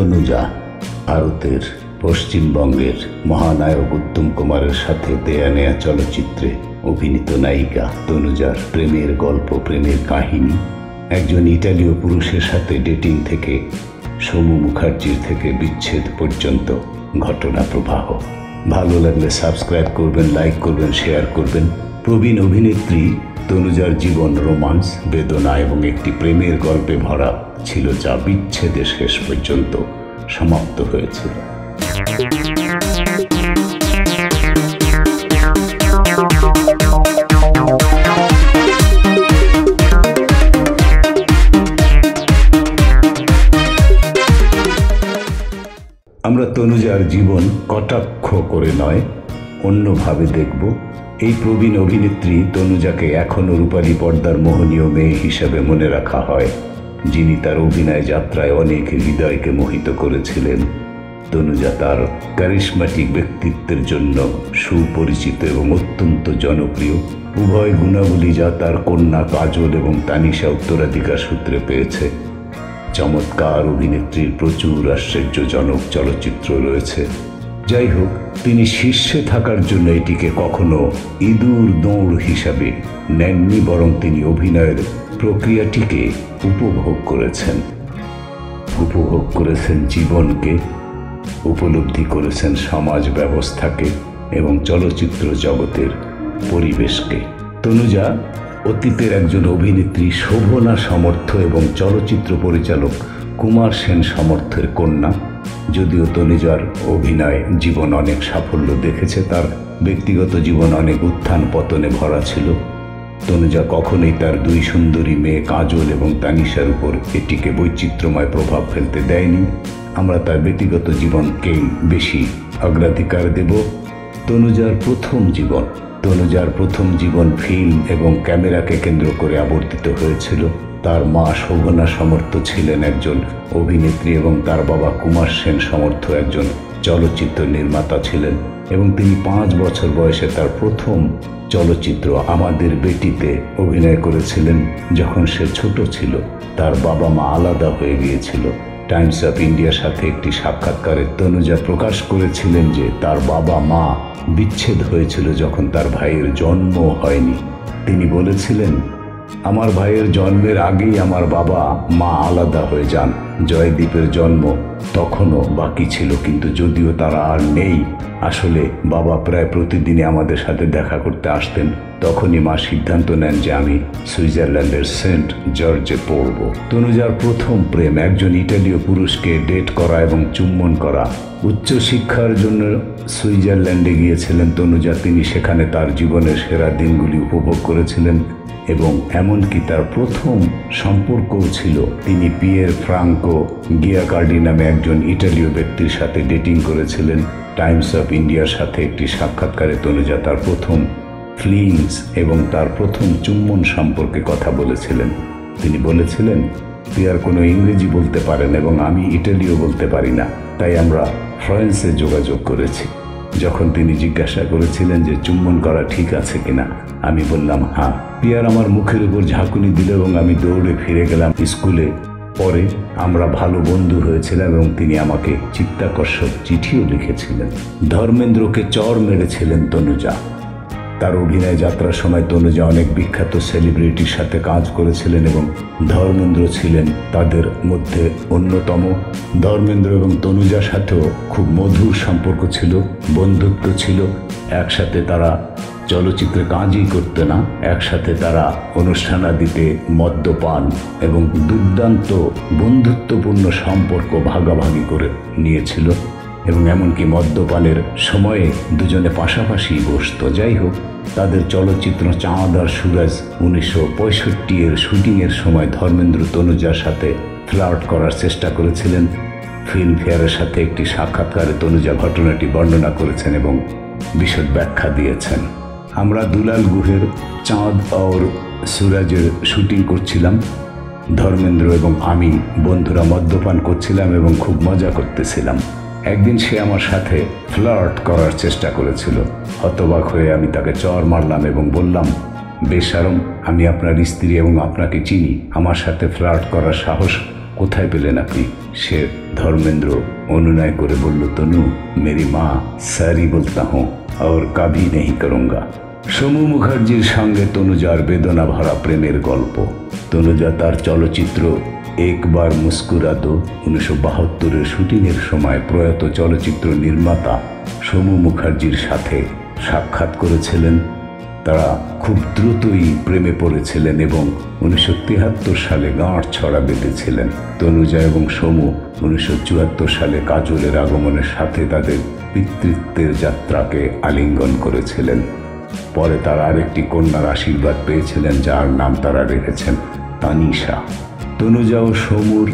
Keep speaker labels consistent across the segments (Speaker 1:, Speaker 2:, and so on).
Speaker 1: তনুজা ভারতের পশ্চিমবঙ্গের মহানায়ক উত্তম কুমারের সাথে দেয়া নেয়া চলচ্চিত্রে অভিনীত নায়িকা। তনুজার প্রেমের গল্প, প্রেমের কাহিনী, একজন ইটালীয় পুরুষের সাথে ডেটিং থেকে সমু মুখার্জির থেকে বিচ্ছেদ পর্যন্ত ঘটনা প্রবাহ। ভালো লাগলে সাবস্ক্রাইব করবেন, লাইক করবেন, শেয়ার করবেন। প্রবীণ অভিনেত্রী তনুজার জীবন রোমান্স, বেদনা এবং একটি প্রেমের গল্পে ভরা ছিল, যা বিচ্ছেদের শেষ পর্যন্ত সমাপ্ত হয়েছিল। আমরা তনুজার জীবন কটাক্ষ করে নয়, অন্যভাবে দেখব। এই প্রবীণ অভিনেত্রী তনুজাকে এখনও রূপালী পর্দার মোহনীয় মেয়ে হিসাবে মনে রাখা হয়, যিনি তার অভিনয় যাত্রায় অনেক হৃদয়কে মোহিত করেছিলেন। তনুজা তার ক্যারিশম্যাটিক ব্যক্তিত্বের জন্য সুপরিচিত এবং অত্যন্ত জনপ্রিয়, উভয় গুণাবলী যা তার কন্যা কাজল এবং তানিশা উত্তরাধিকার সূত্রে পেয়েছে। চমৎকার অভিনেত্রীর প্রচুর আশ্চর্যজনক চলচ্চিত্র রয়েছে। যাই হোক, তিনি শীর্ষে থাকার জন্য এটিকে কখনো ইঁদুর দৌড় হিসাবে নেননি, বরং তিনি অভিনয়ের প্রক্রিয়াটিকে উপভোগ করেছেন জীবনকে, উপলব্ধি করেছেন সমাজ ব্যবস্থাকে এবং চলচ্চিত্র জগতের পরিবেশকে। তনুজা অতীতের একজন অভিনেত্রী শোভনা সমর্থ এবং চলচ্চিত্র পরিচালক কুমার সেন সমর্থের কন্যা। যদিও তনুজার অভিনয় জীবন অনেক সাফল্য দেখেছে, তার ব্যক্তিগত জীবন অনেক উত্থান পতনে ভরা ছিল। তনুজা কখনোই তার দুই সুন্দরী মেয়ে কাজল এবং তানিশার উপর এটিকে বৈচিত্র্যময় প্রভাব ফেলতে দেয়নি। আমরা তার ব্যক্তিগত জীবনকে বেশি অগ্রাধিকার দেব। তনুজার প্রথম জীবন ফিল্ম এবং ক্যামেরাকে কেন্দ্র করে আবর্তিত হয়েছিল। তার মা শোভনা সমর্থ ছিলেন একজন অভিনেত্রী এবং তার বাবা কুমার সেন সমর্থ একজন চলচ্চিত্র নির্মাতা ছিলেন, এবং তিনি 5 বছর বয়সে তার প্রথম চলচ্চিত্র আমাদের বেটিতে অভিনয় করেছিলেন। যখন সে ছোট ছিল, তার বাবা মা আলাদা হয়ে গিয়েছিল। টাইমস অফ ইন্ডিয়ার সাথে একটি সাক্ষাৎকারে তনুজা প্রকাশ করেছিলেন যে তার বাবা মা বিচ্ছেদ হয়েছিল যখন তার ভাইয়ের জন্ম হয়নি। তিনি বলেছিলেন, আমার ভাইয়ের জন্মের আগেই আমার বাবা মা আলাদা হয়ে যান। জয়দীপের জন্ম তখনও বাকি ছিল, কিন্তু যদিও তারা আর নেই, আসলে বাবা প্রায় প্রতিদিনই আমাদের সাথে দেখা করতে আসতেন। তখনই মা সিদ্ধান্ত নেন যে আমি সুইজারল্যান্ডের সেন্ট জর্জে পড়ব। তনুজার প্রথম প্রেম একজন ইটালীয় পুরুষকে ডেট করা এবং চুম্বন করা। উচ্চশিক্ষার জন্য সুইজারল্যান্ডে গিয়েছিলেন তনুজা। তিনি সেখানে তার জীবনের সেরা দিনগুলি উপভোগ করেছিলেন এবং এমনকি তার প্রথম সম্পর্কও ছিল। তিনি পিয়ের ফ্রাঙ্কো গিয়াকার্ডি নামে একজন ইটালীয় ব্যক্তির সাথে ডেটিং করেছিলেন। টাইমস অফ ইন্ডিয়ার সাথে একটি সাক্ষাৎকারে তনুজা তার প্রথম ফিলিংস এবং তার প্রথম চুম্বন সম্পর্কে কথা বলেছিলেন। তিনি বলেছিলেন, পিয়ার কোনো ইংরেজি বলতে পারেন এবং আমি ইটালীয় বলতে পারি না, তাই আমরা ফ্রান্সে যোগাযোগ করেছি। যখন তিনি জিজ্ঞাসা করেছিলেন যে চুম্বন করা ঠিক আছে কিনা, আমি বললাম হ্যাঁ। পিয়ার আমার মুখের উপর ঝাঁকুনি দিল এবং আমি দৌড়ে ফিরে গেলাম স্কুলে। পরে আমরা ভালো বন্ধু হয়েছিলাম এবং তিনি আমাকে চিত্তাকর্ষক চিঠিও লিখেছিলেন। ধর্মেন্দ্রকে চড় মেরেছিলেন তনুজা। তার অভিনয় যাত্রার সময় তনুজা অনেক বিখ্যাত সেলিব্রিটির সাথে কাজ করেছিলেন এবং ধর্মেন্দ্র ছিলেন তাদের মধ্যে অন্যতম। ধর্মেন্দ্র এবং তনুজার সাথেও খুব মধুর সম্পর্ক ছিল, বন্ধুত্ব ছিল। একসাথে তারা চলচ্চিত্রে কাজই করতে না, একসাথে তারা অনুষ্ঠানাদিতে মদ্যপান এবং দুর্দান্ত বন্ধুত্বপূর্ণ সম্পর্ক ভাগাভাগি করে নিয়েছিল এবং এমনকি মদ্যপানের সময়ে দুজনে পাশাপাশি বসত। যাই হোক, তাদের চলচ্চিত্র চাঁদ আর সুরজ 1965 শুটিংয়ের সময় ধর্মেন্দ্র তনুজার সাথে ফ্লার্ট করার চেষ্টা করেছিলেন। ফিল্মফেয়ারের সাথে একটি সাক্ষাৎকারে তনুজা ঘটনাটি বর্ণনা করেছেন এবং বিশদ ব্যাখ্যা দিয়েছেন। আমরা দুলাল গুহের চাঁদ আর সুরজের শুটিং করছিলাম। ধর্মেন্দ্র এবং আমি বন্ধুরা মদ্যপান করছিলাম এবং খুব মজা করতেছিলাম। একদিন সে আমার সাথে ফ্লার্ট করার চেষ্টা করেছিল। হতবাক হয়ে আমি তাকে চড় মারলাম এবং বললাম, বেশরম, আমি আপনার স্ত্রী এবং আপনাকে চিনি, আমার সাথে ফ্লার্ট করার সাহস কোথায় পেলেন আপনি? সে ধর্মেন্দ্র অনুনয় করে বলল, তনু মেরি মা সারি বলতা হুঁ और कभी नहीं करूंगा। সমু মুখার্জির সঙ্গে তনুজার বেদনা ভরা প্রেমের গল্প। তনুজা তার চলচ্চিত্র একবার মুস্কুরা দো 1972-এর শুটিংয়ের সময় প্রয়াত চলচ্চিত্র নির্মাতা সমু মুখার্জির সাথে সাক্ষাৎ করেছিলেন। তারা খুব দ্রুতই প্রেমে পড়েছিলেন এবং 1973 সালে গাঁটছড়া বেঁধেছিলেন। তনুজা এবং সমু 1974 সালে কাজলের আগমনের সাথে তাদের পিতৃত্বের যাত্রাকে আলিঙ্গন করেছিলেন। পরে তারা আরেকটি কন্যার আশীর্বাদ পেয়েছিলেন, যার নাম তারা রেখেছেন তানিশা। তনুজা ও সমুর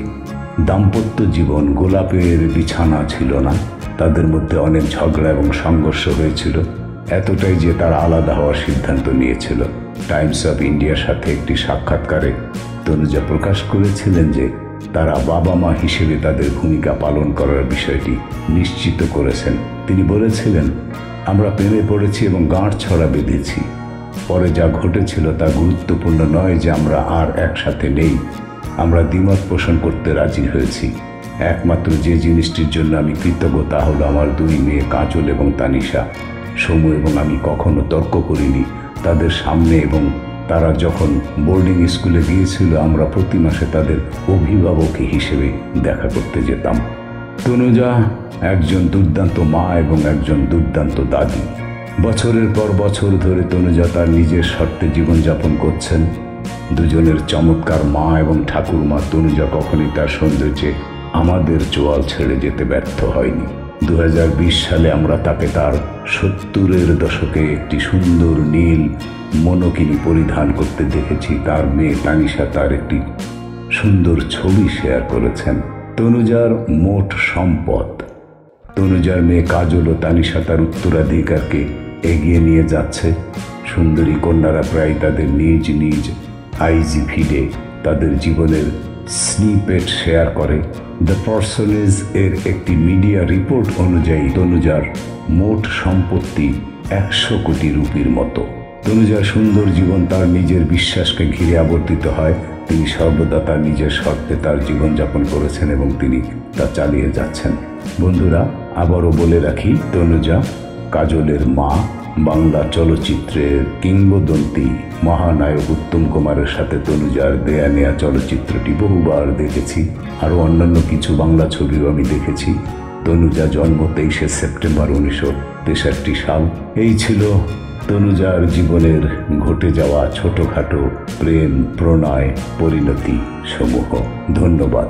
Speaker 1: দাম্পত্য জীবন গোলাপের বিছানা ছিল না। তাদের মধ্যে অনেক ঝগড়া এবং সংঘর্ষ হয়েছিল, এতটাই যে তারা আলাদা হওয়ার সিদ্ধান্ত নিয়েছিল। টাইমস অফ ইন্ডিয়ার সাথে একটি সাক্ষাৎকারে তনুজা প্রকাশ করেছিলেন যে তারা বাবা মা হিসেবে তাদের ভূমিকা পালন করার বিষয়টি নিশ্চিত করেছেন। তিনি বলেছিলেন, আমরা প্রেমে পড়েছি এবং গাঁটছড়া বেঁধেছি। পরে যা ঘটেছিল তা গুরুত্বপূর্ণ নয় যে আমরা আর একসাথে নেই। আমরা দ্বিমত পোষণ করতে রাজি হয়েছি। একমাত্র যে জিনিসটির জন্য আমি কৃতজ্ঞ তা হলো আমার দুই মেয়ে কাজল এবং তানিশা। সমু এবং আমি কখনো তর্ক করিনি তাদের সামনে, এবং তারা যখন বোর্ডিং স্কুলে গিয়েছিল আমরা প্রতি মাসে তাদের অভিভাবক হিসেবে দেখা করতে যেতাম। তনুজা একজন দুর্দান্ত মা এবং একজন দুর্দান্ত দাদি। বছরের পর বছর ধরে তনুজা তার নিজের শর্তে জীবনযাপন করছেন। দুজনের চমৎকার মা এবং ঠাকুরমা। তনুজা কখনই তার সৌন্দর্যে আমাদের চোয়াল ছেড়ে যেতে ব্যর্থ হয়নি। 2020 সালে আমরা তাকে তার 70-এর দশকে একটি সুন্দর নীল মনোকিনি পরিধান করতে দেখেছি। তার মেয়ে তানিশা তার একটি সুন্দর ছবি শেয়ার করেছেন। তনুজার মোট সম্পদ। তনুজার মেয়ে কাজল ও তানিশা তার উত্তরাধিকারকে এগিয়ে নিয়ে যাচ্ছে। সুন্দরী কন্যারা প্রায় তাদের নিজ নিজ আইজি ফিডে তাদের জীবনের স্নিপেট শেয়ার করে। দ্য পার্সনেজ এর একটি মিডিয়া রিপোর্ট অনুযায়ী তনুজার মোট সম্পত্তি 100 কোটি রুপির মতো। তনুজার সুন্দর জীবন তার নিজের বিশ্বাসকে ঘিরে আবর্তিত হয়। তিনি সর্বদা তার নিজের শর্তে তার জীবনযাপন করেছেন এবং তিনি তা চালিয়ে যাচ্ছেন। বন্ধুরা, আবারও বলে রাখি, তনুজা কাজলের মা। বাংলা চলচ্চিত্রের কিংবদন্তি মহানায়ক উত্তম কুমারের সাথে তনুজার দেয়া নেয়া চলচ্চিত্রটি বহুবার দেখেছি। আরও অন্যান্য কিছু বাংলা ছবিও আমি দেখেছি। তনুজা জন্ম 23শে সেপ্টেম্বর 1963 সাল। এই ছিল তনুজার জীবনের ঘটে যাওয়া ছোটখাটো প্রেম, প্রণয়, পরিণতি সমূহ। ধন্যবাদ।